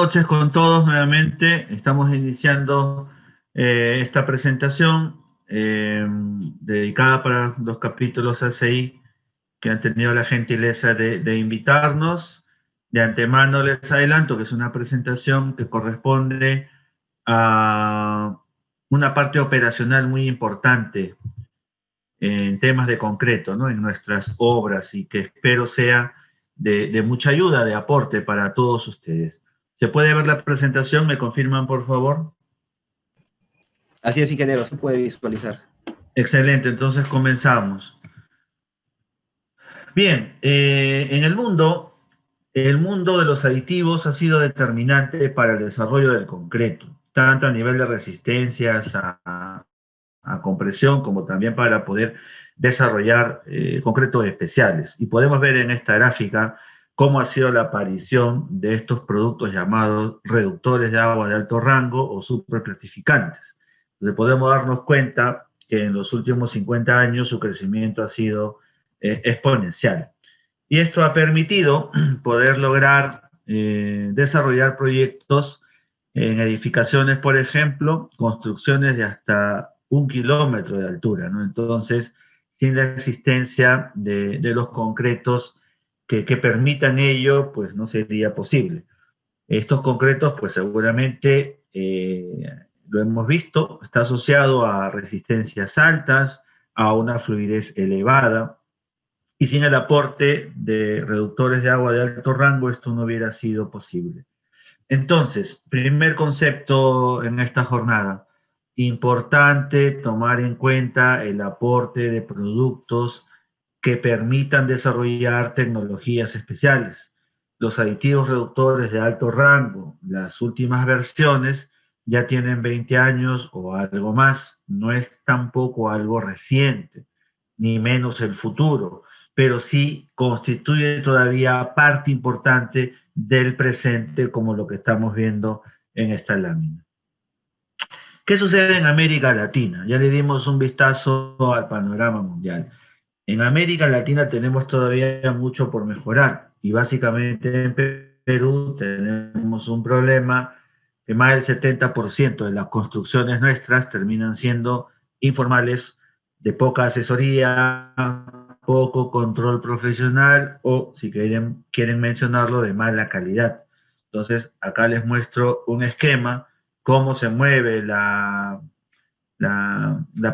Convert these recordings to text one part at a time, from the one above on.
noches con todos nuevamente. Estamos iniciando esta presentación dedicada para los capítulos ACI que han tenido la gentileza de invitarnos. De antemano les adelanto que es una presentación que corresponde a una parte operacional muy importante en temas de concreto, ¿no? En nuestras obras, y que espero sea de mucha ayuda, de aporte para todos ustedes. ¿Se puede ver la presentación? ¿Me confirman, por favor? Así es, ingeniero, se puede visualizar. Excelente, entonces comenzamos. Bien, en el mundo de los aditivos ha sido determinante para el desarrollo del concreto, tanto a nivel de resistencias a compresión, como también para poder desarrollar concretos especiales. Y podemos ver en esta gráfica cómo ha sido la aparición de estos productos llamados reductores de agua de alto rango o superplatificantes. Entonces podemos darnos cuenta que en los últimos 50 años su crecimiento ha sido exponencial. Y esto ha permitido poder lograr desarrollar proyectos en edificaciones, por ejemplo, construcciones de hasta 1 kilómetro de altura, ¿no? Entonces, sin la existencia de los concretos que permitan ello, pues no sería posible. Estos concretos, pues seguramente lo hemos visto, está asociado a resistencias altas, a una fluidez elevada, y sin el aporte de reductores de agua de alto rango, esto no hubiera sido posible. Entonces, primer concepto en esta jornada, importante tomar en cuenta el aporte de productos que permitan desarrollar tecnologías especiales. Los aditivos reductores de alto rango, las últimas versiones, ya tienen 20 años o algo más, no es tampoco algo reciente, ni menos el futuro, pero sí constituye todavía parte importante del presente, como lo que estamos viendo en esta lámina. ¿Qué sucede en América Latina? Ya le dimos un vistazo al panorama mundial. En América Latina tenemos todavía mucho por mejorar, y básicamente en Perú tenemos un problema que más del 70% de las construcciones nuestras terminan siendo informales, de poca asesoría, poco control profesional, o si quieren mencionarlo, de mala calidad. Entonces, acá les muestro un esquema, cómo se mueve la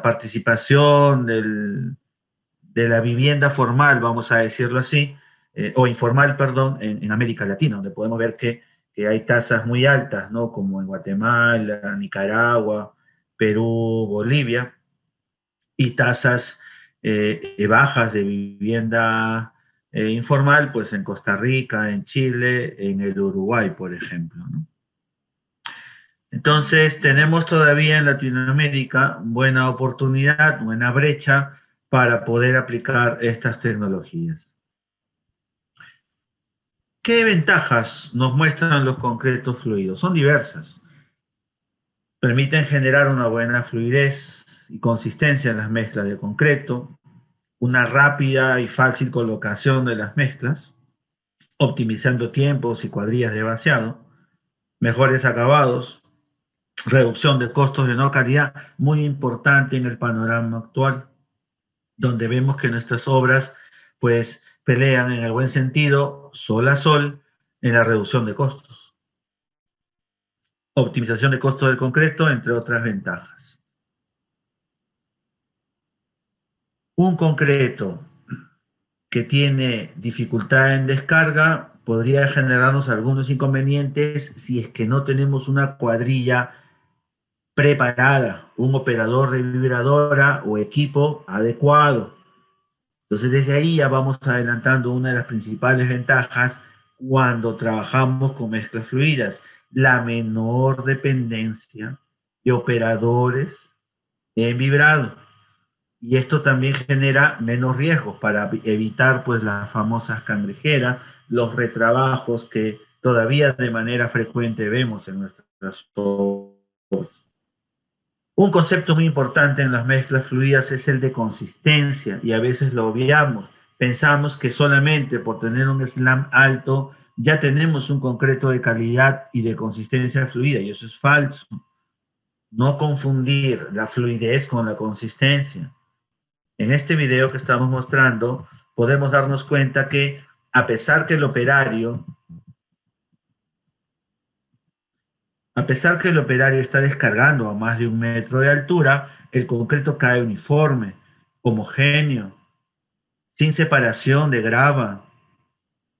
participación de la vivienda formal, vamos a decirlo así, o informal, perdón, en América Latina, donde podemos ver que hay tasas muy altas, ¿no? Como en Guatemala, Nicaragua, Perú, Bolivia, y tasas bajas de vivienda informal, pues en Costa Rica, en Chile, en el Uruguay, por ejemplo, ¿no? Entonces, tenemos todavía en Latinoamérica buena oportunidad, buena brecha para poder aplicar estas tecnologías. ¿Qué ventajas nos muestran los concretos fluidos? Son diversas. Permiten generar una buena fluidez y consistencia en las mezclas de concreto, una rápida y fácil colocación de las mezclas, optimizando tiempos y cuadrillas de vaciado, mejores acabados, reducción de costos de no calidad, muy importante en el panorama actual, donde vemos que nuestras obras pues pelean en el buen sentido, sol a sol, en la reducción de costos, optimización de costos del concreto, entre otras ventajas. Un concreto que tiene dificultad en descarga podría generarnos algunos inconvenientes si es que no tenemos una cuadrilla preparada, un operador de vibradora o equipo adecuado. Entonces, desde ahí ya vamos adelantando una de las principales ventajas cuando trabajamos con mezclas fluidas, la menor dependencia de operadores en vibrado. Y esto también genera menos riesgos para evitar pues las famosas cangrejeras, los retrabajos que todavía de manera frecuente vemos en nuestras obras. Un concepto muy importante en las mezclas fluidas es el de consistencia, y a veces lo obviamos. Pensamos que solamente por tener un slam alto ya tenemos un concreto de calidad y de consistencia fluida, y eso es falso. No confundir la fluidez con la consistencia. En este video que estamos mostrando, podemos darnos cuenta que a pesar que el operario está descargando a más de 1 metro de altura, el concreto cae uniforme, homogéneo, sin separación de grava.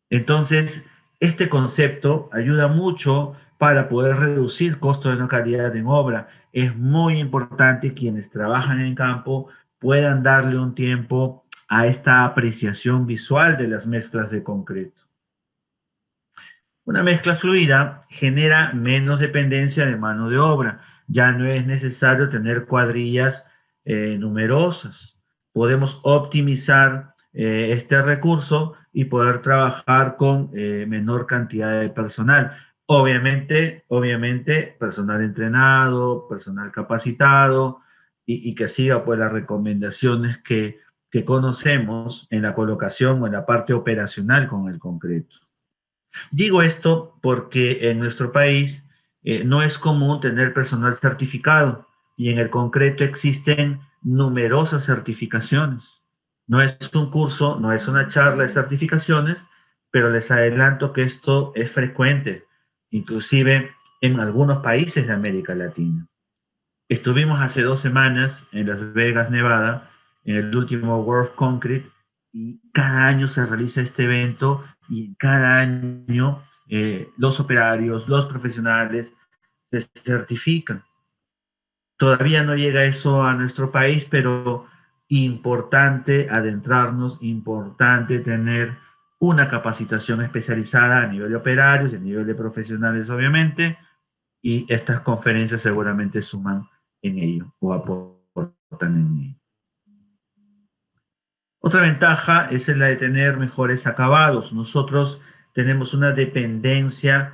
Entonces, este concepto ayuda mucho para poder reducir costos de no calidad en obra. Es muy importante que quienes trabajan en campo puedan darle un tiempo a esta apreciación visual de las mezclas de concreto. Una mezcla fluida genera menos dependencia de mano de obra. Ya no es necesario tener cuadrillas numerosas. Podemos optimizar este recurso y poder trabajar con menor cantidad de personal. Obviamente, personal entrenado, personal capacitado y que siga pues las recomendaciones que conocemos en la colocación o en la parte operacional con el concreto. Digo esto porque en nuestro país no es común tener personal certificado y en el concreto existen numerosas certificaciones. No es un curso, no es una charla de certificaciones, pero les adelanto que esto es frecuente, inclusive en algunos países de América Latina. Estuvimos hace 2 semanas en Las Vegas, Nevada, en el último World Concrete, y cada año se realiza este evento y cada año los operarios, los profesionales se certifican. Todavía no llega eso a nuestro país, pero importante adentrarnos, importante tener una capacitación especializada a nivel de operarios y a nivel de profesionales, obviamente, y estas conferencias seguramente suman en ello o aportan en ello. Otra ventaja es la de tener mejores acabados. Nosotros tenemos una dependencia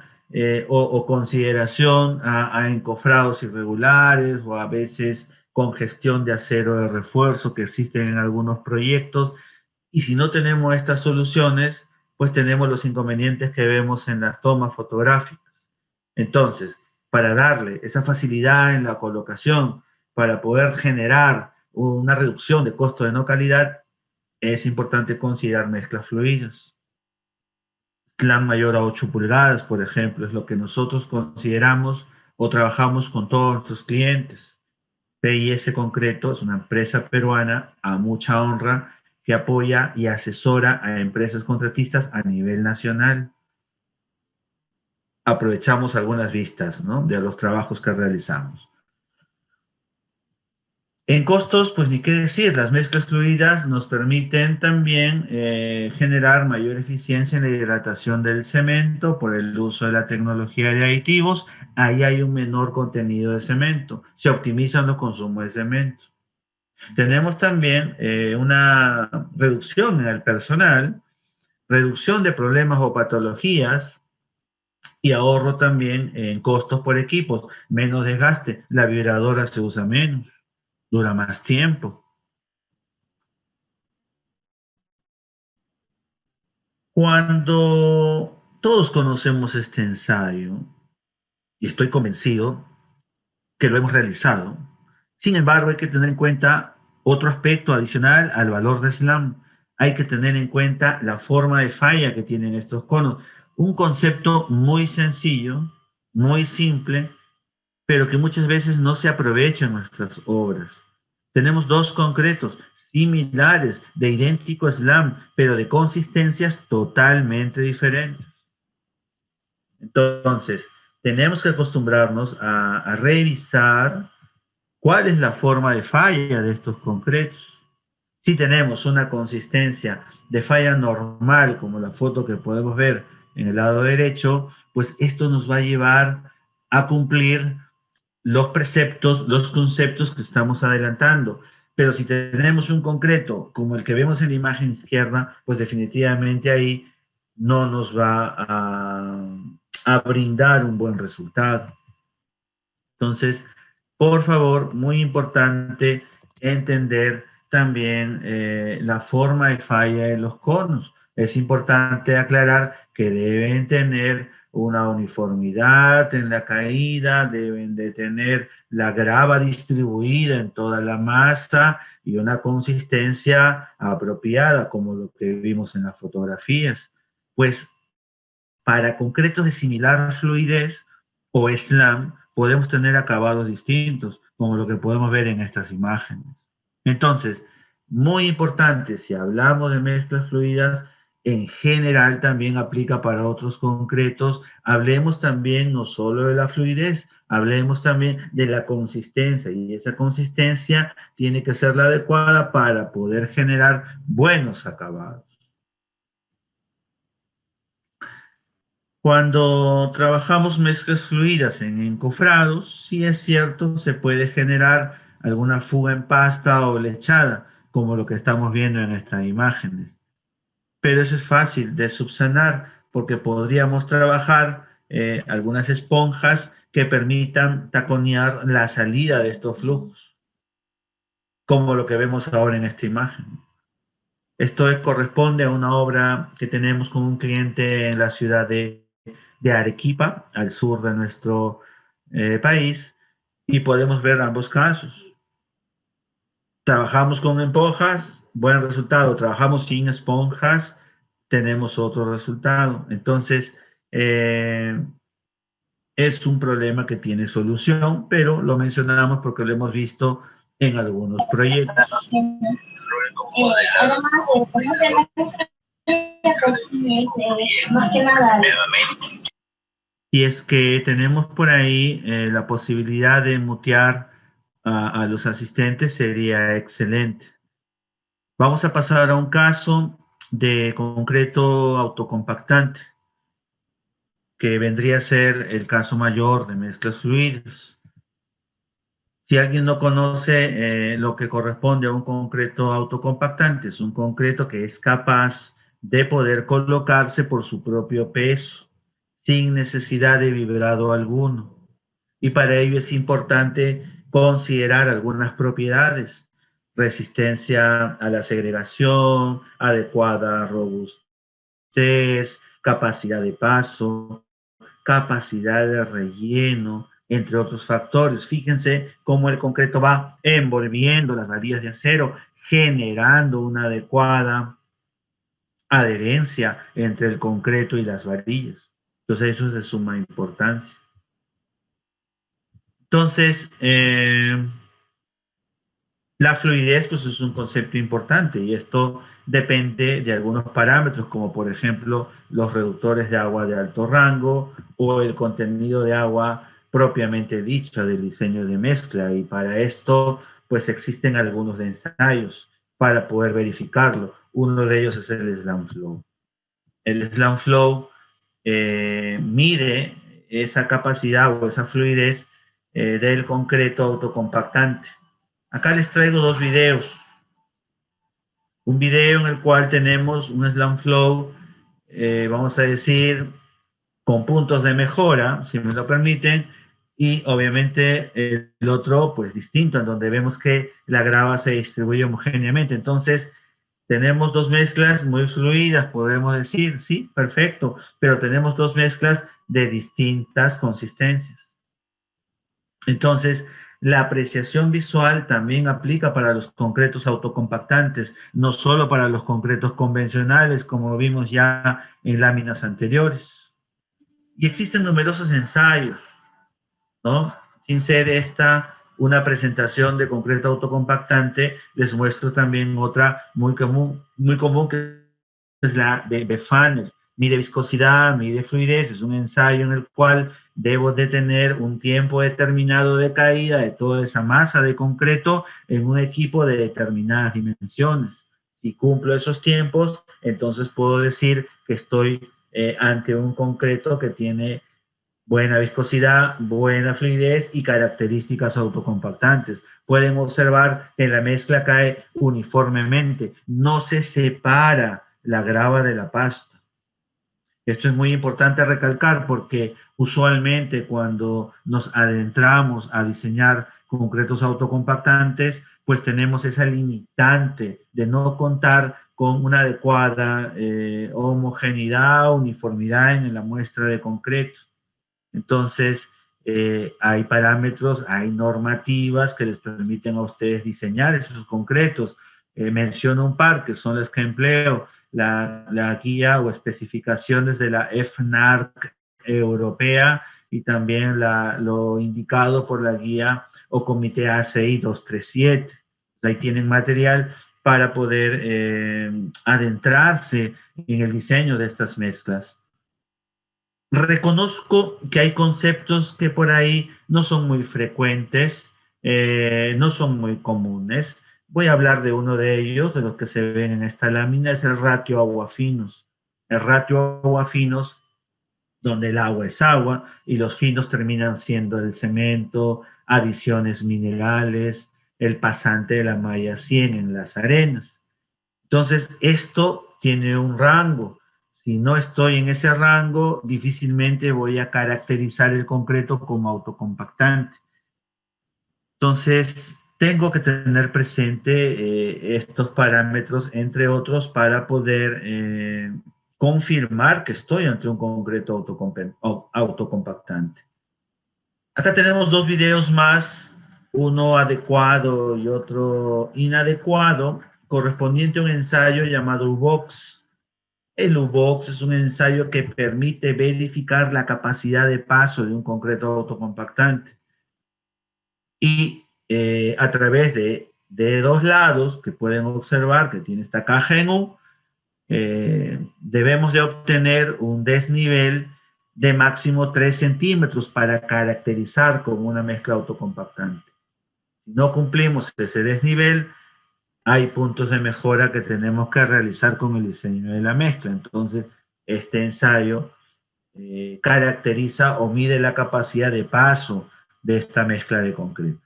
o consideración a encofrados irregulares o a veces congestión de acero de refuerzo que existen en algunos proyectos, y si no tenemos estas soluciones, pues tenemos los inconvenientes que vemos en las tomas fotográficas. Entonces, para darle esa facilidad en la colocación, para poder generar una reducción de costo de no calidad, es importante considerar mezclas fluidas. Slam mayor a 8 pulgadas, por ejemplo, es lo que nosotros consideramos o trabajamos con todos nuestros clientes. PIS Concreto es una empresa peruana a mucha honra que apoya y asesora a empresas contratistas a nivel nacional. Aprovechamos algunas vistas, ¿no?, de los trabajos que realizamos. En costos, pues ni qué decir, las mezclas fluidas nos permiten también generar mayor eficiencia en la hidratación del cemento por el uso de la tecnología de aditivos. Ahí hay un menor contenido de cemento, se optimizan los consumos de cemento. Tenemos también una reducción en el personal, reducción de problemas o patologías y ahorro también en costos por equipos, menos desgaste, la vibradora se usa menos, dura más tiempo. Cuando todos conocemos este ensayo, y estoy convencido que lo hemos realizado, sin embargo hay que tener en cuenta otro aspecto adicional al valor de SLAM. Hay que tener en cuenta la forma de falla que tienen estos conos. Un concepto muy sencillo, muy simple, pero que muchas veces no se aprovecha en nuestras obras. Tenemos dos concretos similares, de idéntico slam, pero de consistencias totalmente diferentes. Entonces, tenemos que acostumbrarnos a revisar cuál es la forma de falla de estos concretos. Si tenemos una consistencia de falla normal, como la foto que podemos ver en el lado derecho, pues esto nos va a llevar a cumplir los preceptos, los conceptos que estamos adelantando. Pero si tenemos un concreto como el que vemos en la imagen izquierda, pues definitivamente ahí no nos va a brindar un buen resultado. Entonces, por favor, muy importante entender también la forma de falla de los conos. Es importante aclarar que deben tener una uniformidad en la caída, deben de tener la grava distribuida en toda la masa y una consistencia apropiada, como lo que vimos en las fotografías. Pues para concretos de similar fluidez o slam, podemos tener acabados distintos, como lo que podemos ver en estas imágenes. Entonces, muy importante, si hablamos de mezclas fluidas, en general también aplica para otros concretos. Hablemos también no solo de la fluidez, hablemos también de la consistencia, y esa consistencia tiene que ser la adecuada para poder generar buenos acabados. Cuando trabajamos mezclas fluidas en encofrados, sí es cierto, se puede generar alguna fuga en pasta o lechada, como lo que estamos viendo en estas imágenes. Pero eso es fácil de subsanar porque podríamos trabajar algunas esponjas que permitan taconear la salida de estos flujos, como lo que vemos ahora en esta imagen. Esto corresponde a una obra que tenemos con un cliente en la ciudad de Arequipa, al sur de nuestro país, y podemos ver ambos casos. Trabajamos con esponjas, buen resultado. Trabajamos sin esponjas, tenemos otro resultado. Entonces, es un problema que tiene solución, pero lo mencionamos porque lo hemos visto en algunos proyectos. Además, ¿cómo se más que nada? Y es que tenemos por ahí la posibilidad de mutear a los asistentes, sería excelente. Vamos a pasar a un caso de concreto autocompactante, que vendría a ser el caso mayor de mezclas fluidas. Si alguien no conoce lo que corresponde a un concreto autocompactante, es un concreto que es capaz de poder colocarse por su propio peso, sin necesidad de vibrado alguno. Y para ello es importante considerar algunas propiedades: resistencia a la segregación, adecuada robustez, capacidad de paso, capacidad de relleno, entre otros factores. Fíjense cómo el concreto va envolviendo las varillas de acero, generando una adecuada adherencia entre el concreto y las varillas. Entonces eso es de suma importancia. Entonces, la fluidez pues es un concepto importante y esto depende de algunos parámetros, como por ejemplo los reductores de agua de alto rango o el contenido de agua propiamente dicho del diseño de mezcla, y para esto pues existen algunos ensayos para poder verificarlo. Uno de ellos es el slam flow. El slam flow mide esa capacidad o esa fluidez del concreto autocompactante. Acá les traigo dos videos. Un video en el cual tenemos un slam flow, vamos a decir, con puntos de mejora, si me lo permiten, y obviamente el otro, pues distinto, en donde vemos que la grava se distribuye homogéneamente. Entonces, tenemos dos mezclas muy fluidas, podemos decir, sí, perfecto, pero tenemos dos mezclas de distintas consistencias. Entonces, la apreciación visual también aplica para los concretos autocompactantes, no solo para los concretos convencionales, como vimos ya en láminas anteriores. Y existen numerosos ensayos, ¿no? Sin ser esta una presentación de concreto autocompactante, les muestro también otra muy común que es la de Fanner. Mide viscosidad, mide fluidez, es un ensayo en el cual debo de tener un tiempo determinado de caída de toda esa masa de concreto en un equipo de determinadas dimensiones. Si cumplo esos tiempos, entonces puedo decir que estoy ante un concreto que tiene buena viscosidad, buena fluidez y características autocompactantes. Pueden observar que la mezcla cae uniformemente, no se separa la grava de la pasta. Esto es muy importante recalcar porque usualmente cuando nos adentramos a diseñar concretos autocompactantes, pues tenemos esa limitante de no contar con una adecuada homogeneidad, uniformidad en la muestra de concreto. Entonces, hay parámetros, hay normativas que les permiten a ustedes diseñar esos concretos. Menciono un par que son las que empleo, la guía o especificaciones de la FNARC europea y también lo indicado por la guía o comité ACI 237. Ahí tienen material para poder adentrarse en el diseño de estas mezclas. Reconozco que hay conceptos que por ahí no son muy frecuentes, no son muy comunes. Voy a hablar de uno de ellos, de los que se ven en esta lámina, es el ratio agua-finos. El ratio agua-finos, donde el agua es agua y los finos terminan siendo el cemento, adiciones minerales, el pasante de la malla 100 en las arenas. Entonces, esto tiene un rango. Si no estoy en ese rango, difícilmente voy a caracterizar el concreto como autocompactante. Entonces, tengo que tener presente estos parámetros, entre otros, para poder confirmar que estoy ante un concreto autocompactante. Acá tenemos dos videos más, uno adecuado y otro inadecuado, correspondiente a un ensayo llamado UBOX. El UBOX es un ensayo que permite verificar la capacidad de paso de un concreto autocompactante. Y a través de dos lados que pueden observar que tiene esta caja en U, debemos de obtener un desnivel de máximo 3 centímetros para caracterizar como una mezcla autocompactante. Si no cumplimos ese desnivel, hay puntos de mejora que tenemos que realizar con el diseño de la mezcla. Entonces, este ensayo caracteriza o mide la capacidad de paso de esta mezcla de concreto.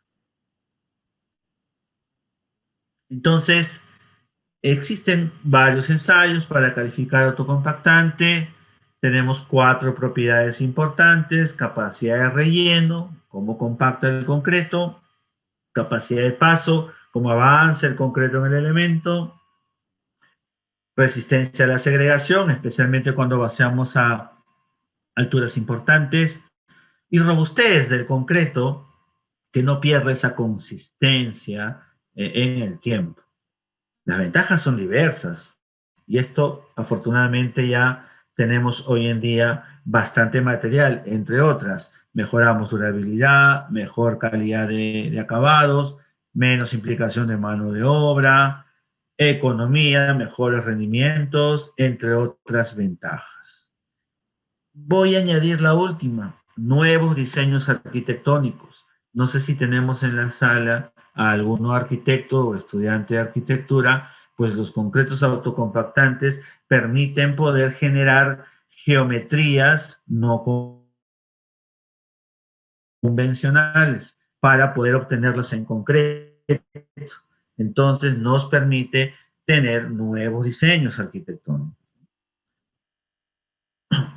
Entonces, existen varios ensayos para calificar autocompactante. Tenemos 4 propiedades importantes: capacidad de relleno, cómo compacta el concreto; capacidad de paso, cómo avanza el concreto en el elemento; resistencia a la segregación, especialmente cuando vaciamos a alturas importantes; y robustez del concreto, que no pierde esa consistencia en el tiempo. Las ventajas son diversas y esto afortunadamente ya tenemos hoy en día bastante material, entre otras. Mejoramos durabilidad, mejor calidad de acabados, menos implicación de mano de obra, economía, mejores rendimientos, entre otras ventajas. Voy a añadir la última: nuevos diseños arquitectónicos. No sé si tenemos en la sala a algún arquitecto o estudiante de arquitectura, pues los concretos autocompactantes permiten poder generar geometrías no convencionales para poder obtenerlos en concreto. Entonces nos permite tener nuevos diseños arquitectónicos.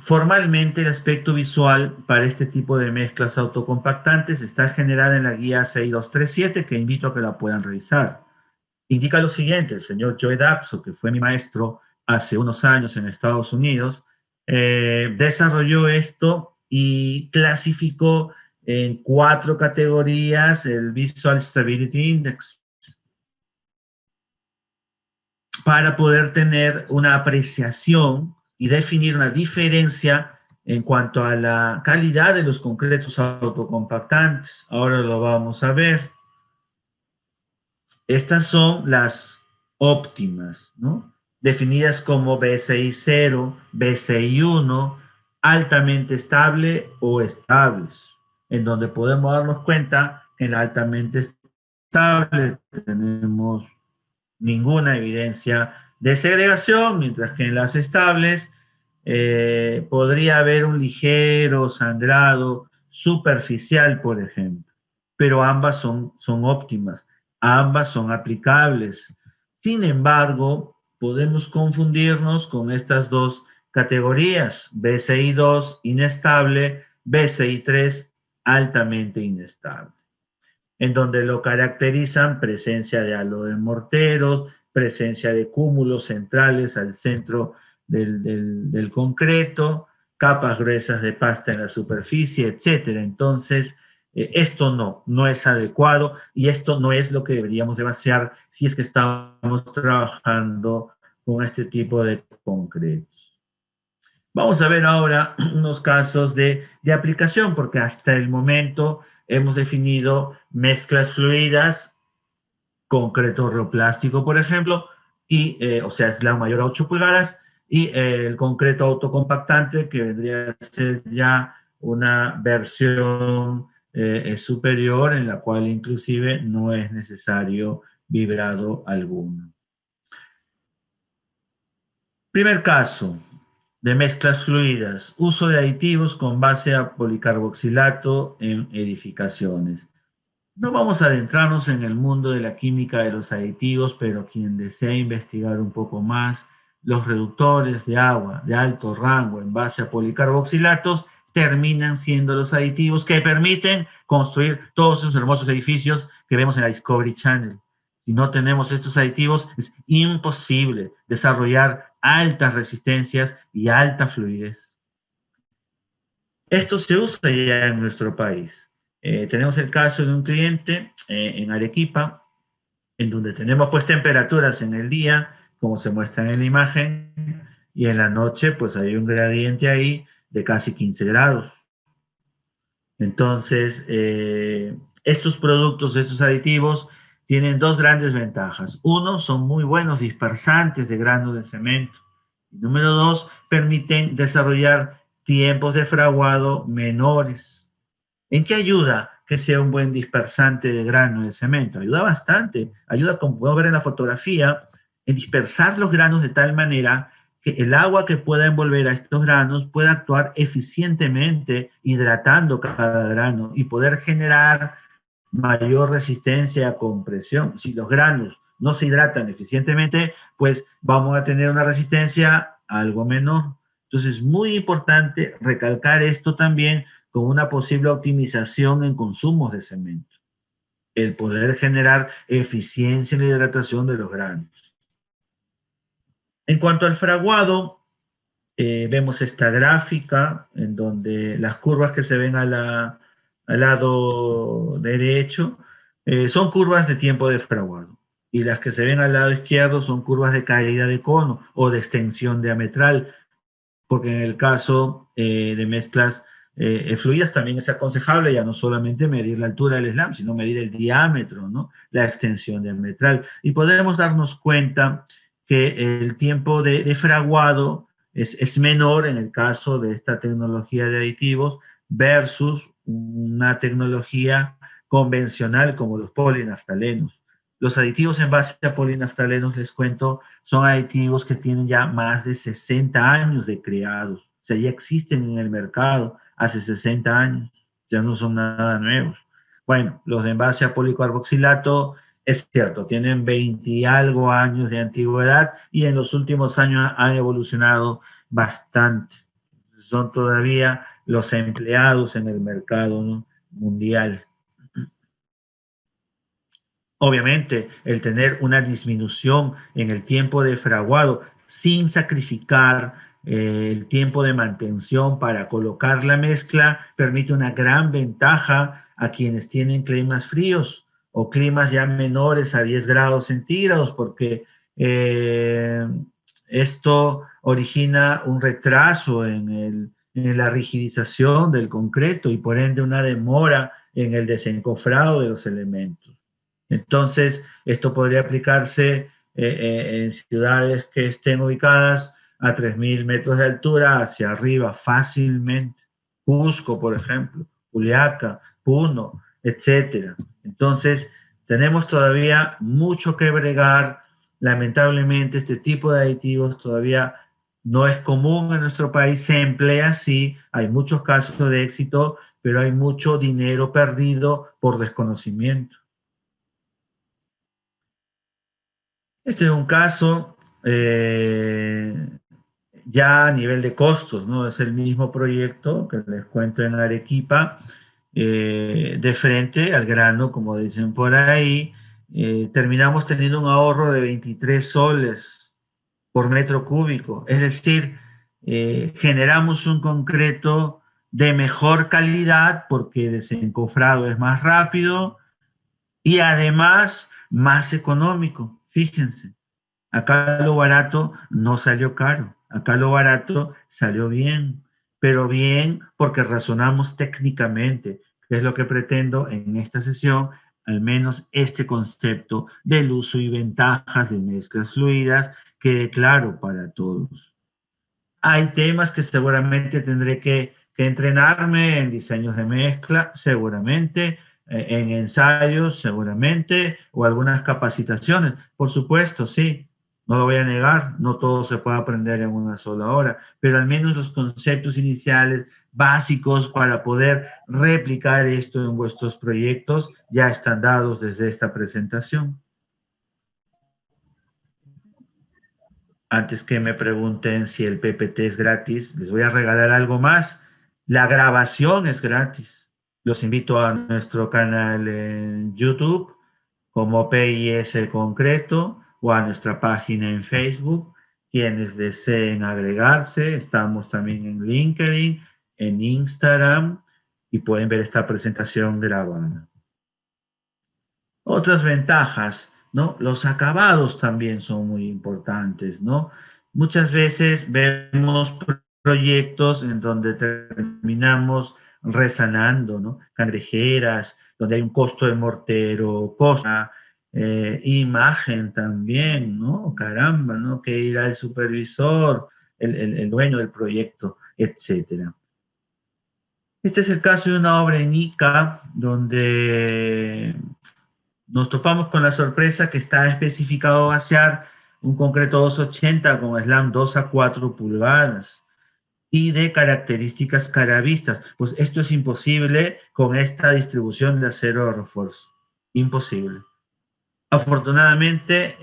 Formalmente, el aspecto visual para este tipo de mezclas autocompactantes está generada en la guía 6237, que invito a que la puedan revisar. Indica lo siguiente: el señor Joe Daxo, que fue mi maestro hace unos años en Estados Unidos, desarrolló esto y clasificó en 4 categorías el Visual Stability Index para poder tener una apreciación y definir una diferencia en cuanto a la calidad de los concretos autocompactantes. Ahora lo vamos a ver. Estas son las óptimas, ¿no? Definidas como BCI 0, BCI 1, altamente estable o estables, en donde podemos darnos cuenta que en la altamente estable tenemos ninguna evidencia de segregación, mientras que en las estables podría haber un ligero sangrado superficial, por ejemplo, pero ambas son óptimas, ambas son aplicables. Sin embargo, podemos confundirnos con estas dos categorías: BCI 2 inestable, BCI 3 altamente inestable, en donde lo caracterizan presencia de halo de morteros, presencia de cúmulos centrales al centro del concreto, capas gruesas de pasta en la superficie, etcétera. Entonces, esto no es adecuado y esto no es lo que deberíamos de basear si es que estamos trabajando con este tipo de concretos. Vamos a ver ahora unos casos de aplicación, porque hasta el momento hemos definido mezclas fluidas, concreto rheoplástico, por ejemplo, y, o sea, es la mayor a 8 pulgadas, y el concreto autocompactante, que vendría a ser ya una versión superior, en la cual inclusive no es necesario vibrado alguno. Primer caso de mezclas fluidas, uso de aditivos con base a policarboxilato en edificaciones. No vamos a adentrarnos en el mundo de la química de los aditivos, pero quien desea investigar un poco más, los reductores de agua de alto rango en base a policarboxilatos terminan siendo los aditivos que permiten construir todos esos hermosos edificios que vemos en la Discovery Channel. Si no tenemos estos aditivos, es imposible desarrollar altas resistencias y alta fluidez. Esto se usa ya en nuestro país. Tenemos el caso de un cliente en Arequipa, en donde tenemos pues temperaturas en el día, como se muestra en la imagen, y en la noche pues hay un gradiente ahí de casi 15 grados. Entonces, estos productos, estos aditivos, tienen dos grandes ventajas. Uno, son muy buenos dispersantes de granos de cemento. Número dos, permiten desarrollar tiempos de fraguado menores. ¿En qué ayuda que sea un buen dispersante de grano de cemento? Ayuda bastante. Ayuda, como puedo ver en la fotografía, en dispersar los granos de tal manera que el agua que pueda envolver a estos granos pueda actuar eficientemente hidratando cada grano y poder generar mayor resistencia a compresión. Si los granos no se hidratan eficientemente, pues vamos a tener una resistencia algo menor. Entonces, es muy importante recalcar esto también con una posible optimización en consumos de cemento. El poder generar eficiencia en la hidratación de los granos. En cuanto al fraguado, vemos esta gráfica en donde las curvas que se ven al lado derecho son curvas de tiempo de fraguado y las que se ven al lado izquierdo son curvas de caída de cono o de extensión diametral, porque en el caso de mezclas fluidas también es aconsejable ya no solamente medir la altura del slam, sino medir el diámetro, ¿no? La extensión diametral. Y podemos darnos cuenta que el tiempo de fraguado es menor en el caso de esta tecnología de aditivos versus una tecnología convencional como los polinaftalenos. Los aditivos en base a polinaftalenos, les cuento, son aditivos que tienen ya más de 60 años de creados. O sea, ya existen en el mercado hace 60 años. Ya no son nada nuevos. Bueno, los de envase a policarboxilato, es cierto, tienen 20 y algo años de antigüedad y en los últimos años han evolucionado bastante. Son todavía los empleados en el mercado, ¿no?, mundial. Obviamente, el tener una disminución en el tiempo de fraguado sin sacrificar el tiempo de mantención para colocar la mezcla permite una gran ventaja a quienes tienen climas fríos o climas ya menores a 10 grados centígrados, porque esto origina un retraso en la rigidización del concreto y por ende una demora en el desencofrado de los elementos. Entonces, esto podría aplicarse en ciudades que estén ubicadas a 3.000 metros de altura hacia arriba fácilmente. Cusco, por ejemplo, Juliaca, Puno, etcétera. Entonces, tenemos todavía mucho que bregar. Lamentablemente, este tipo de aditivos todavía no es común en nuestro país. Se emplea, sí, hay muchos casos de éxito, pero hay mucho dinero perdido por desconocimiento. Este es un caso ya a nivel de costos, ¿no? Es el mismo proyecto que les cuento en Arequipa, de frente al grano, como dicen por ahí, terminamos teniendo un ahorro de 23 soles por metro cúbico. Es decir, generamos un concreto de mejor calidad porque desencofrado es más rápido y además más económico. Fíjense, acá lo barato no salió caro, acá lo barato salió bien, pero bien porque razonamos técnicamente, que es lo que pretendo en esta sesión, al menos este concepto del uso y ventajas de mezclas fluidas quede claro para todos. Hay temas que seguramente tendré que entrenarme en diseños de mezcla, seguramente, en ensayos, seguramente, o algunas capacitaciones. Por supuesto, sí, no lo voy a negar, no todo se puede aprender en una sola hora, pero al menos los conceptos iniciales básicos para poder replicar esto en vuestros proyectos ya están dados desde esta presentación. Antes que me pregunten si el PPT es gratis, les voy a regalar algo más. La grabación es gratis. Los invito a nuestro canal en YouTube como PIS Concreto o a nuestra página en Facebook. Quienes deseen agregarse, estamos también en LinkedIn, en Instagram y pueden ver esta presentación grabada. Otras ventajas, ¿no? Los acabados también son muy importantes, ¿no? Muchas veces vemos proyectos en donde terminamos resanando, ¿no? Cangrejeras, donde hay un costo de mortero, cosa, imagen también, ¿no? Caramba, ¿no? Que ir al supervisor, el dueño del proyecto, etcétera. Este es el caso de una obra en Ica, donde nos topamos con la sorpresa que está especificado vaciar un concreto 280 con slam 2 a 4 pulgadas y de características caravistas. Pues esto es imposible con esta distribución de acero de refuerzo. Imposible. Afortunadamente,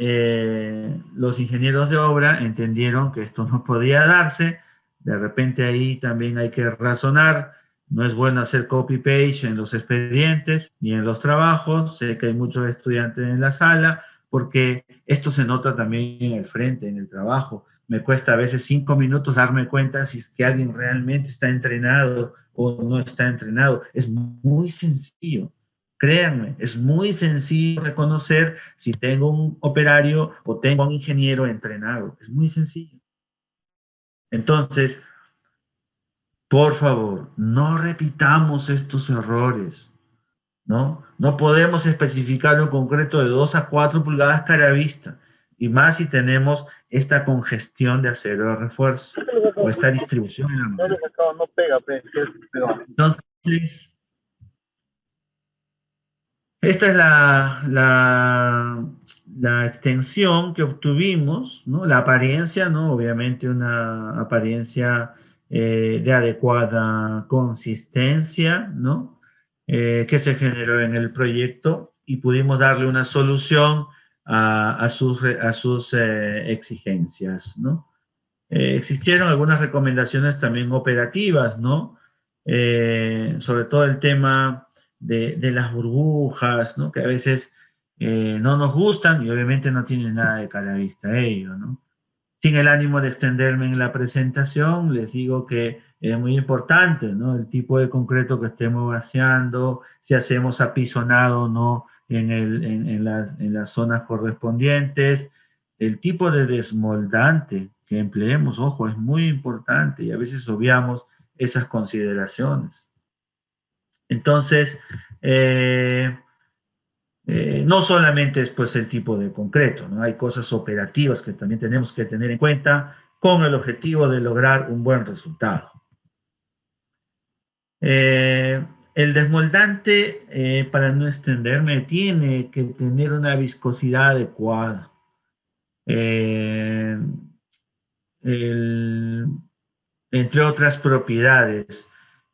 los ingenieros de obra entendieron que esto no podía darse. De repente ahí también hay que razonar. No es bueno hacer copy-paste en los expedientes ni en los trabajos. Sé que hay muchos estudiantes en la sala porque esto se nota también en el frente, en el trabajo. Me cuesta a veces 5 minutos darme cuenta si es que alguien realmente está entrenado o no está entrenado. Es muy sencillo. Créanme, es muy sencillo reconocer si tengo un operario o tengo un ingeniero entrenado. Es muy sencillo. Entonces, por favor, no repitamos estos errores, ¿no? No podemos especificar un concreto de 2 a 4 pulgadas cara a vista, y más si tenemos esta congestión de acero de refuerzo o esta distribución en la madera. Entonces, esta es la extensión que obtuvimos, ¿no? La apariencia, ¿no? Obviamente una apariencia de adecuada consistencia, ¿no? Que se generó en el proyecto y pudimos darle una solución a sus exigencias, ¿no? Existieron algunas recomendaciones también operativas, ¿no? Sobre todo el tema de las burbujas, ¿no? Que a veces no nos gustan y obviamente no tienen nada de cara a vista ello, ¿no? Sin el ánimo de extenderme en la presentación, les digo que es muy importante, ¿no? El tipo de concreto que estemos vaciando, si hacemos apisonado o no en las zonas correspondientes, el tipo de desmoldante que empleemos, ojo, es muy importante y a veces obviamos esas consideraciones. Entonces, no solamente es pues el tipo de concreto, ¿no? Hay cosas operativas que también tenemos que tener en cuenta con el objetivo de lograr un buen resultado. El desmoldante, para no extenderme, tiene que tener una viscosidad adecuada. Eh, el, entre otras propiedades.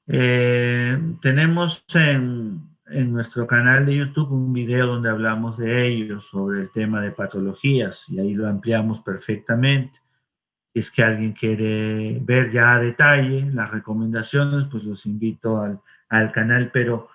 Tenemos en nuestro canal de YouTube un video donde hablamos de ello, sobre el tema de patologías, y ahí lo ampliamos perfectamente. Si es que alguien quiere ver ya a detalle las recomendaciones, pues los invito al canal, pero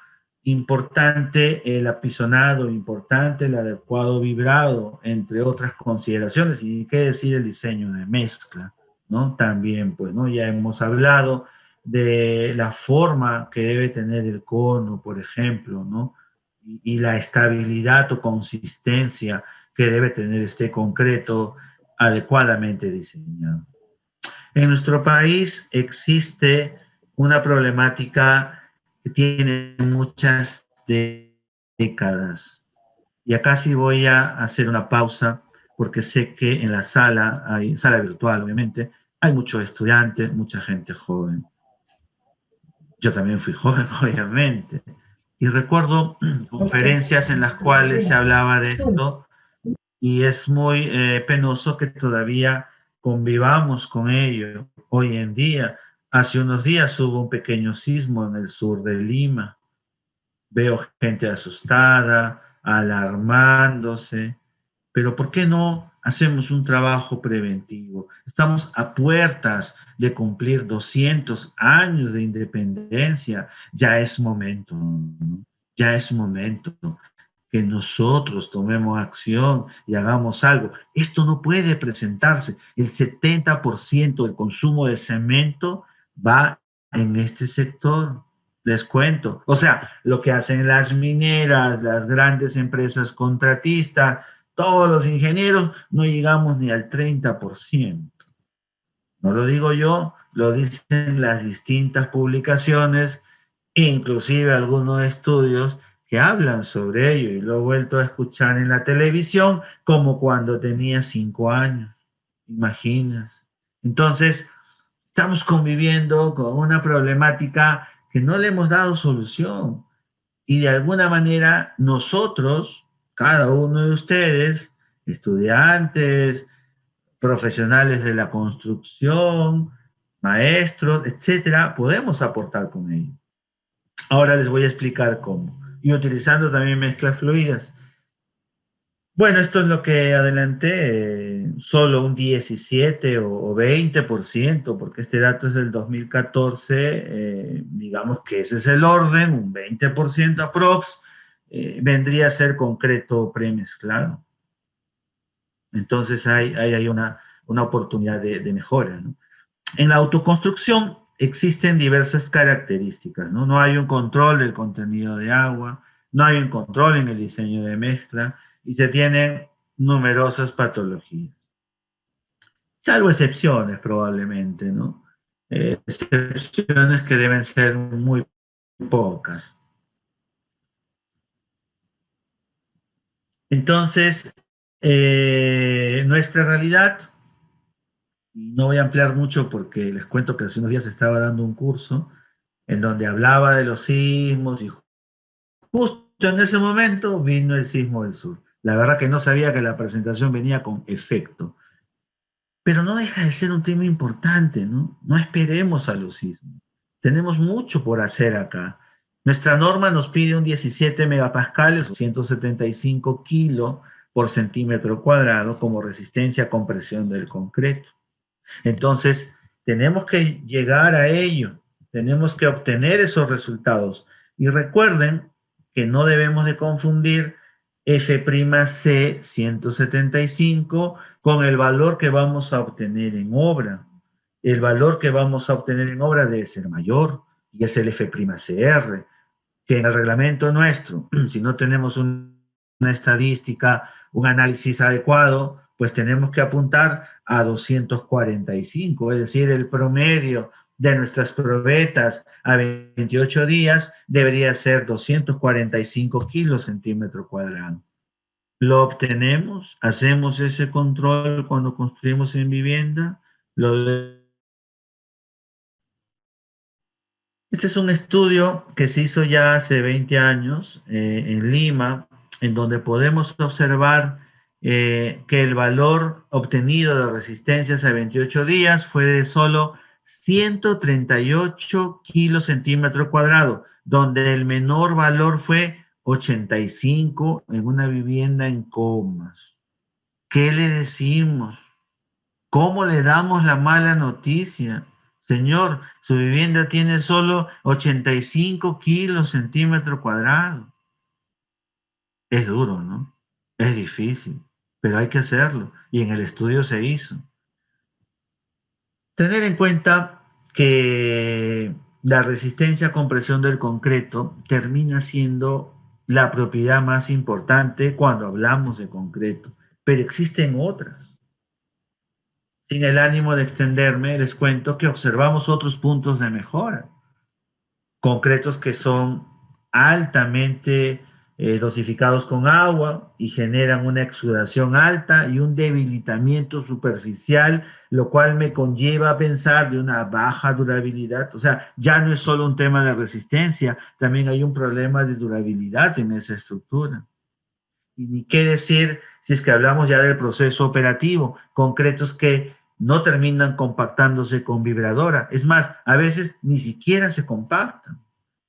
importante el apisonado, importante el adecuado vibrado, entre otras consideraciones, y qué decir el diseño de mezcla, ¿no? También, pues, ¿no? Ya hemos hablado de la forma que debe tener el cono, por ejemplo, ¿no? Y la estabilidad o consistencia que debe tener este concreto adecuadamente diseñado. En nuestro país existe una problemática que tiene muchas décadas. Y acá sí voy a hacer una pausa porque sé que en la sala, hay sala virtual obviamente, hay muchos estudiantes, mucha gente joven. Yo también fui joven, obviamente. Y recuerdo conferencias en las cuales se hablaba de esto y es muy penoso que todavía convivamos con ello hoy en día. Hace unos días hubo un pequeño sismo en el sur de Lima. Veo gente asustada, alarmándose, pero ¿por qué no hacemos un trabajo preventivo? Estamos a puertas de cumplir 200 años de independencia. Ya es momento, ¿no? Ya es momento que nosotros tomemos acción y hagamos algo. Esto no puede presentarse. El 70% del consumo de cemento va en este sector. Les cuento. O sea, lo que hacen las mineras, las grandes empresas contratistas, todos los ingenieros, no llegamos ni al 30%. No lo digo yo, lo dicen las distintas publicaciones, inclusive algunos estudios que hablan sobre ello, y lo he vuelto a escuchar en la televisión como cuando tenía 5 años, imaginas. Entonces, estamos conviviendo con una problemática que no le hemos dado solución, y de alguna manera nosotros, cada uno de ustedes, estudiantes, profesionales de la construcción, maestros, etcétera, podemos aportar con ello. Ahora les voy a explicar cómo. Y utilizando también mezclas fluidas. Bueno, esto es lo que adelanté, solo un 17 o 20%, porque este dato es del 2014, digamos que ese es el orden, un 20% aprox, vendría a ser concreto premezclado. Entonces hay una oportunidad de mejora, ¿no? En la autoconstrucción existen diversas características, ¿no? No hay un control del contenido de agua, no hay un control en el diseño de mezcla y se tienen numerosas patologías. Salvo excepciones probablemente, ¿no? Excepciones que deben ser muy pocas. Entonces, nuestra realidad, y no voy a ampliar mucho porque les cuento que hace unos días estaba dando un curso en donde hablaba de los sismos y justo en ese momento vino el sismo del sur. La verdad que no sabía que la presentación venía con efecto, pero no deja de ser un tema importante, ¿no? No esperemos a los sismos. Tenemos mucho por hacer acá. Nuestra norma nos pide un 17 megapascales, o 175 kilos por centímetro cuadrado, como resistencia a compresión del concreto. Entonces, tenemos que llegar a ello, tenemos que obtener esos resultados. Y recuerden que no debemos de confundir F'C 175 con el valor que vamos a obtener en obra. El valor que vamos a obtener en obra debe ser mayor, y es el F'Cr, que en el reglamento nuestro, si no tenemos una estadística, un análisis adecuado, pues tenemos que apuntar a 245, es decir, el promedio de nuestras probetas a 28 días debería ser 245 kilos centímetro cuadrado. Lo obtenemos, hacemos ese control cuando construimos en vivienda. Este es un estudio que se hizo ya hace 20 años en Lima, en donde podemos observar que el valor obtenido de resistencias a 28 días fue de solo 138 kilos centímetro cuadrado, donde el menor valor fue 85 en una vivienda en Comas. ¿Qué le decimos? ¿Cómo le damos la mala noticia? O Señor, su vivienda tiene solo 85 kilos centímetro cuadrado. Es duro, ¿no? Es difícil, pero hay que hacerlo. Y en el estudio se hizo. Tener en cuenta que la resistencia a compresión del concreto termina siendo la propiedad más importante cuando hablamos de concreto, pero existen otras. Sin el ánimo de extenderme, les cuento que observamos otros puntos de mejora. Concretos que son altamente dosificados con agua y generan una exudación alta y un debilitamiento superficial, lo cual me conlleva a pensar de una baja durabilidad. O sea, ya no es solo un tema de resistencia, también hay un problema de durabilidad en esa estructura. Y ni qué decir si es que hablamos ya del proceso operativo, concretos que no terminan compactándose con vibradora. Es más, a veces ni siquiera se compactan.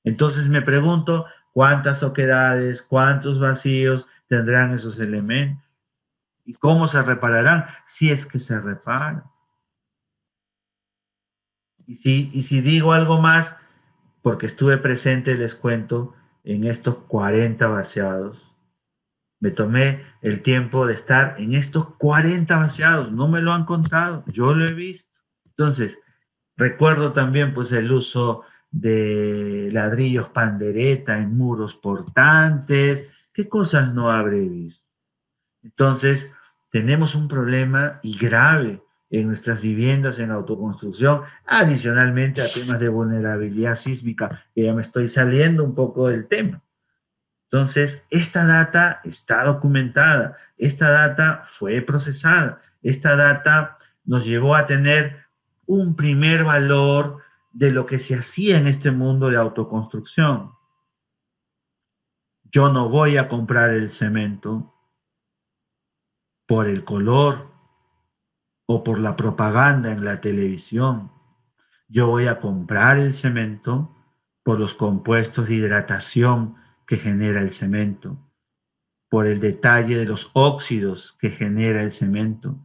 Entonces me pregunto cuántas oquedades, cuántos vacíos tendrán esos elementos y cómo se repararán, si es que se reparan. Y si digo algo más, porque estuve presente, les cuento, en estos 40 vaciados, me tomé el tiempo de estar en estos 40 vaciados, no me lo han contado, yo lo he visto. Entonces, recuerdo también pues el uso de ladrillos pandereta en muros portantes, qué cosas no habré visto. Entonces, tenemos un problema y grave en nuestras viviendas en autoconstrucción, adicionalmente a temas de vulnerabilidad sísmica, que ya me estoy saliendo un poco del tema. Entonces, esta data está documentada, esta data fue procesada, esta data nos llevó a tener un primer valor de lo que se hacía en este mundo de autoconstrucción. Yo no voy a comprar el cemento por el color o por la propaganda en la televisión. Yo voy a comprar el cemento por los compuestos de hidratación que genera el cemento, por el detalle de los óxidos que genera el cemento,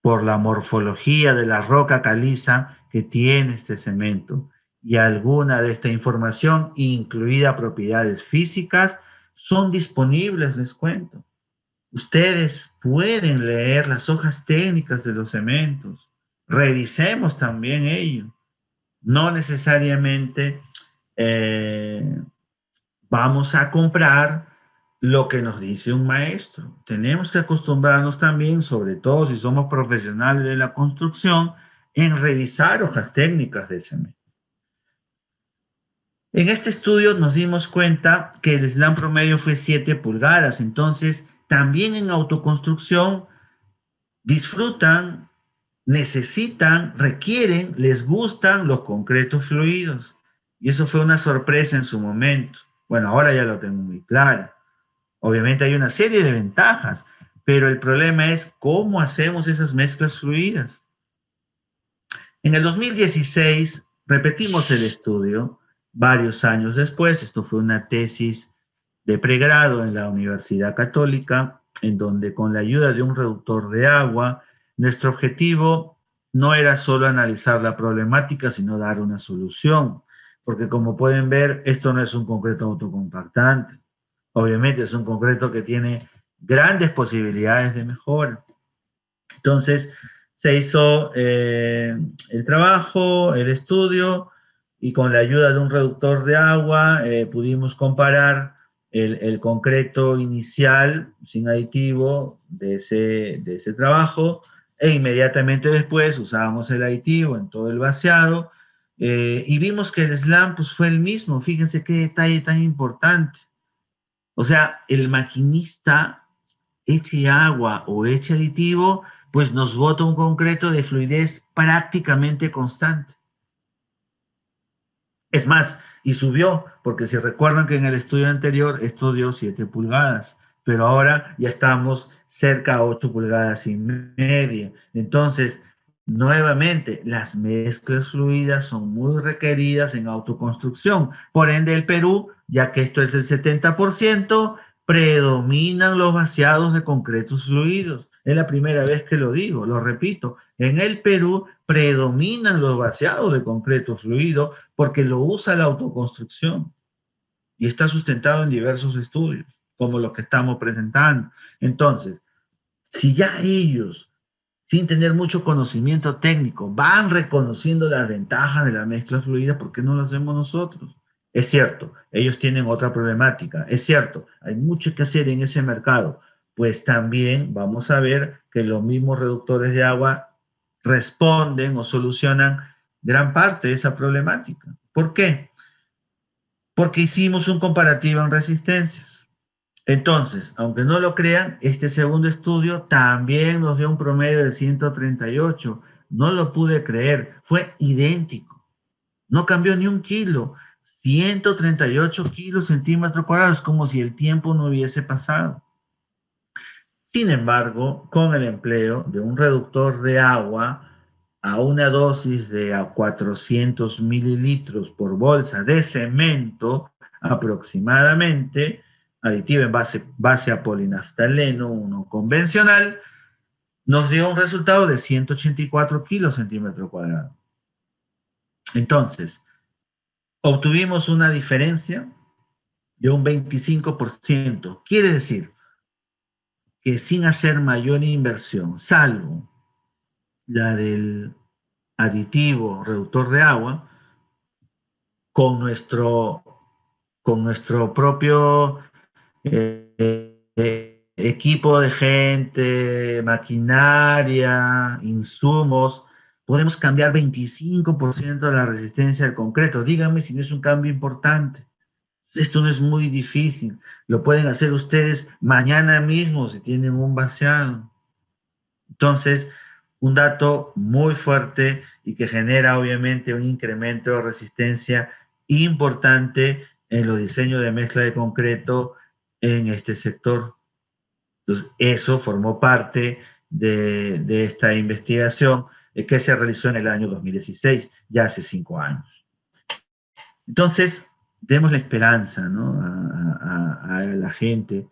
por la morfología de la roca caliza que tiene este cemento, y alguna de esta información, incluida propiedades físicas, son disponibles, les cuento. Ustedes pueden leer las hojas técnicas de los cementos. Revisemos también ello. No necesariamente vamos a comprar lo que nos dice un maestro. Tenemos que acostumbrarnos también, sobre todo si somos profesionales de la construcción, en revisar hojas técnicas de cemento. En este estudio nos dimos cuenta que el slam promedio fue 7 pulgadas, entonces también en autoconstrucción disfrutan, necesitan, requieren, les gustan los concretos fluidos. Y eso fue una sorpresa en su momento. Bueno, ahora ya lo tengo muy claro. Obviamente hay una serie de ventajas, pero el problema es cómo hacemos esas mezclas fluidas. En el 2016 repetimos el estudio varios años después. Esto fue una tesis de pregrado en la Universidad Católica, en donde con la ayuda de un reductor de agua, nuestro objetivo no era solo analizar la problemática, sino dar una solución. Porque como pueden ver, esto no es un concreto autocompactante. Obviamente es un concreto que tiene grandes posibilidades de mejora. Entonces, se hizo el trabajo, el estudio, y con la ayuda de un reductor de agua pudimos comparar el concreto inicial sin aditivo de ese trabajo, e inmediatamente después usábamos el aditivo en todo el vaciado, y vimos que el slam pues, fue el mismo. Fíjense qué detalle tan importante. O sea, el maquinista eche agua o eche aditivo, pues nos bota un concreto de fluidez prácticamente constante. Es más, y subió, porque si recuerdan que en el estudio anterior esto dio 7 pulgadas, pero ahora ya estamos cerca a 8 pulgadas y media. Entonces, nuevamente, las mezclas fluidas son muy requeridas en autoconstrucción. Por ende, el Perú, ya que esto es el 70%, predominan los vaciados de concretos fluidos. Es la primera vez que lo digo, lo repito. En el Perú predominan los vaciados de concreto fluido porque lo usa la autoconstrucción y está sustentado en diversos estudios, como los que estamos presentando. Entonces, si ya ellos, sin tener mucho conocimiento técnico, van reconociendo las ventajas de la mezcla fluida, ¿por qué no lo hacemos nosotros? Es cierto, ellos tienen otra problemática, es cierto, hay mucho que hacer en ese mercado, pues también vamos a ver que los mismos reductores de agua responden o solucionan gran parte de esa problemática. ¿Por qué? Porque hicimos un comparativo en resistencias. Entonces, aunque no lo crean, este segundo estudio también nos dio un promedio de 138. No lo pude creer, fue idéntico. No cambió ni un kilo. 138 kilos centímetros cuadrados, como si el tiempo no hubiese pasado. Sin embargo, con el empleo de un reductor de agua a una dosis de 400 mililitros por bolsa de cemento, aproximadamente, aditivo en base a polinaftaleno, uno convencional, nos dio un resultado de 184 kilos centímetro cuadrado. Entonces, obtuvimos una diferencia de un 25%. Quiere decir que sin hacer mayor inversión, salvo la del aditivo reductor de agua, con nuestro, con nuestro propio equipo de gente, maquinaria, insumos, podemos cambiar 25% de la resistencia del concreto. Díganme si no es un cambio importante. Esto no es muy difícil. Lo pueden hacer ustedes mañana mismo si tienen un vaciado. Entonces, un dato muy fuerte y que genera obviamente un incremento de resistencia importante en los diseños de mezcla de concreto en este sector. Entonces, eso formó parte de esta investigación que se realizó en el año 2016, ya hace 5 años. Entonces, demos la esperanza, ¿no?, a la gente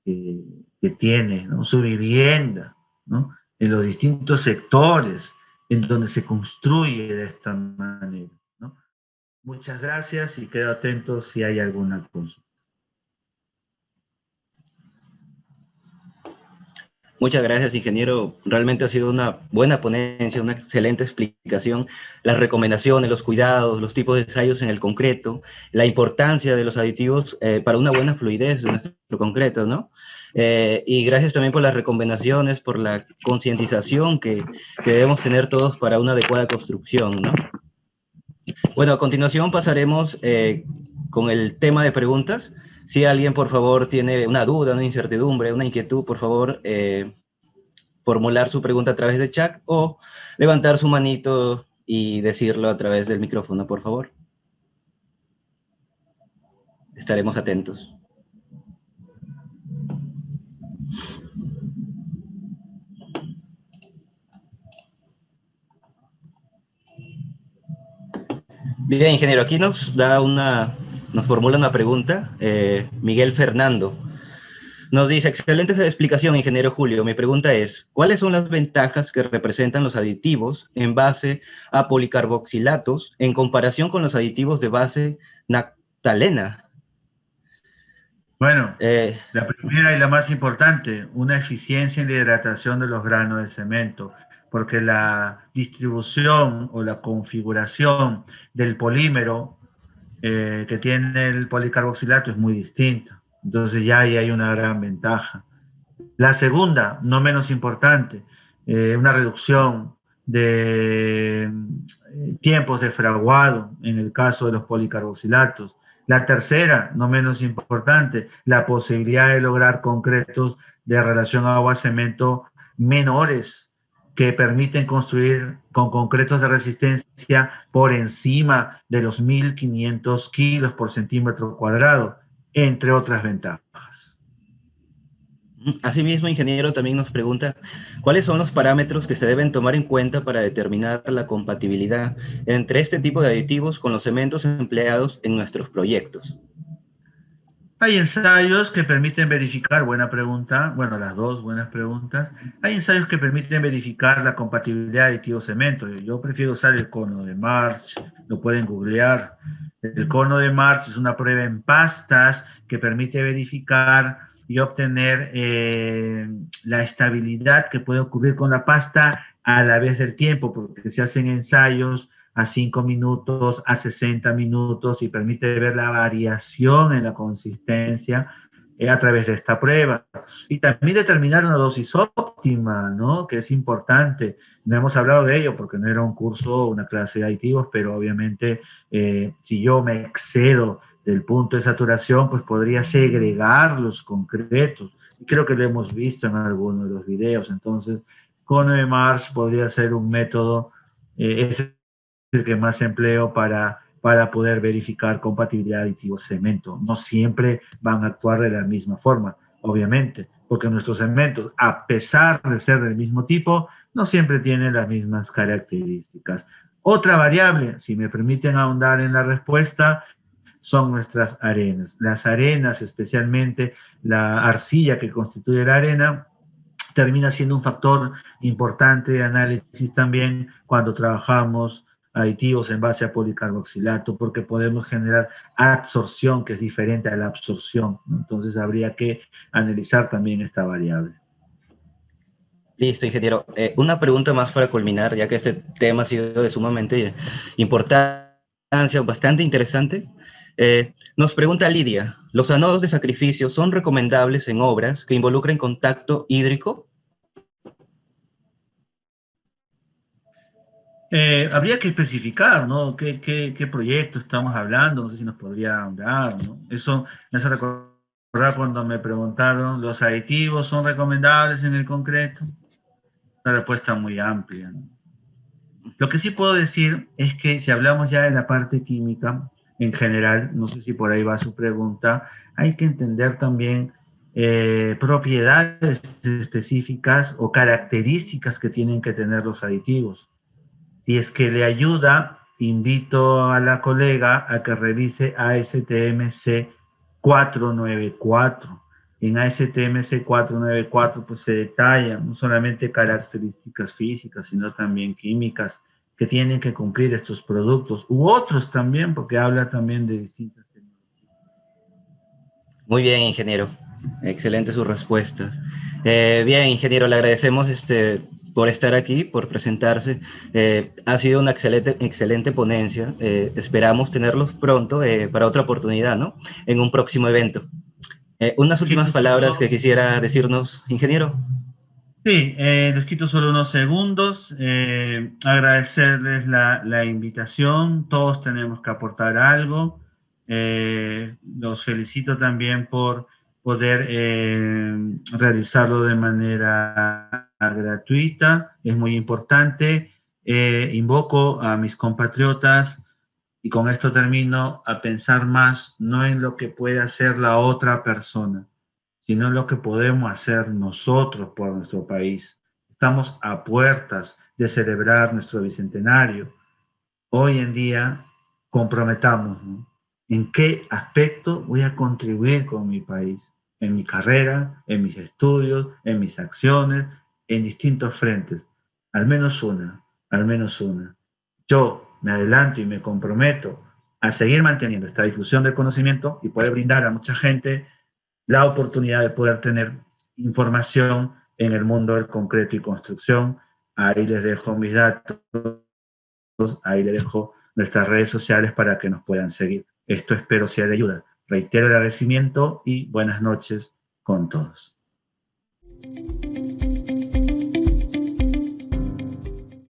que tiene, ¿no?, su vivienda, ¿no?, en los distintos sectores en donde se construye de esta manera, ¿no? Muchas gracias y quedo atento si hay alguna consulta. Muchas gracias, ingeniero. Realmente ha sido una buena ponencia, una excelente explicación. Las recomendaciones, los cuidados, los tipos de ensayos en el concreto, la importancia de los aditivos para una buena fluidez de nuestro concreto, ¿no? Y gracias también por las recomendaciones, por la concientización que debemos tener todos para una adecuada construcción, ¿no? Bueno, a continuación pasaremos con el tema de preguntas. Si alguien, por favor, tiene una duda, una incertidumbre, una inquietud, por favor, formular su pregunta a través de chat o levantar su manito y decirlo a través del micrófono, por favor. Estaremos atentos. Bien, ingeniero, aquí nos formula una pregunta, Miguel Fernando. Nos dice, excelente explicación, ingeniero Julio. Mi pregunta es, ¿cuáles son las ventajas que representan los aditivos en base a policarboxilatos en comparación con los aditivos de base naftalena? Bueno, la primera y la más importante, una eficiencia en la hidratación de los granos de cemento, porque la distribución o la configuración del polímero que tiene el policarboxilato es muy distinta. Entonces ya ahí hay una gran ventaja. La segunda, no menos importante, una reducción de tiempos de fraguado en el caso de los policarboxilatos. La tercera, no menos importante, la posibilidad de lograr concretos de relación agua-cemento menores que permiten construir con concretos de resistencia por encima de los 1.500 kilos por centímetro cuadrado, entre otras ventajas. Asimismo, ingeniero, también nos pregunta, ¿cuáles son los parámetros que se deben tomar en cuenta para determinar la compatibilidad entre este tipo de aditivos con los cementos empleados en nuestros proyectos? Hay ensayos que permiten verificar, buena pregunta, bueno, las dos buenas preguntas. Hay ensayos que permiten verificar la compatibilidad de aditivo-cemento. Yo prefiero usar el cono de March, lo pueden googlear. El cono de March es una prueba en pastas que permite verificar y obtener la estabilidad que puede ocurrir con la pasta a la vez del tiempo, porque se hacen ensayos a 5 minutos, a 60 minutos y permite ver la variación en la consistencia a través de esta prueba. Y también determinar una dosis óptima, ¿no? Que es importante. No hemos hablado de ello porque no era un curso, una clase de aditivos, pero obviamente si yo me excedo del punto de saturación, pues podría segregar los concretos. Y creo que lo hemos visto en algunos de los videos. Entonces, cono de Marsh podría ser un método, ese el que más empleo para poder verificar compatibilidad aditivo-cemento. No siempre van a actuar de la misma forma, obviamente, porque nuestros cementos, a pesar de ser del mismo tipo, no siempre tienen las mismas características. Otra variable, si me permiten ahondar en la respuesta, son nuestras arenas. Las arenas, especialmente la arcilla que constituye la arena, termina siendo un factor importante de análisis también cuando trabajamos aditivos en base a policarboxilato, porque podemos generar absorción que es diferente a la absorción. Entonces habría que analizar también esta variable. Listo, ingeniero. Una pregunta más para culminar, ya que este tema ha sido de sumamente importancia, bastante interesante. Nos pregunta Lidia, ¿los anodos de sacrificio son recomendables en obras que involucren contacto hídrico? Habría que especificar, ¿no? ¿Qué proyecto estamos hablando? No sé si nos podría ahondar, ¿no? Eso me hace recordar cuando me preguntaron, ¿los aditivos son recomendables en el concreto? Una respuesta muy amplia, ¿no? Lo que sí puedo decir es que si hablamos ya de la parte química, en general, no sé si por ahí va su pregunta, hay que entender también propiedades específicas o características que tienen que tener los aditivos. Si es que le ayuda, invito a la colega a que revise ASTMC 494. En ASTMC 494 pues se detallan no solamente características físicas, sino también químicas que tienen que cumplir estos productos, u otros también, porque habla también de distintas tecnologías. Muy bien, ingeniero. Excelente sus respuestas. Bien, ingeniero, le agradecemos por estar aquí, por presentarse. Ha sido una excelente ponencia. Esperamos tenerlos pronto para otra oportunidad, ¿no? En un próximo evento. Unas Les últimas quito palabras que solo, quisiera decirnos, ingeniero. sí, les quito solo unos segundos. Agradecerles la invitación. Todos tenemos que aportar algo. Los felicito también por poder realizarlo de manera gratuita. Es muy importante. Invoco a mis compatriotas y con esto termino a pensar más no en lo que puede hacer la otra persona, sino en lo que podemos hacer nosotros por nuestro país. Estamos a puertas de celebrar nuestro bicentenario. Hoy en día comprometamos, ¿no? ¿En qué aspecto voy a contribuir con mi país? En mi carrera, en mis estudios, en mis acciones, en distintos frentes. Al menos una, al menos una. Yo me adelanto y me comprometo a seguir manteniendo esta difusión del conocimiento y poder brindar a mucha gente la oportunidad de poder tener información en el mundo del concreto y construcción. Ahí les dejo mis datos, ahí les dejo nuestras redes sociales para que nos puedan seguir. Esto espero sea de ayuda. Reitero el agradecimiento y buenas noches con todos.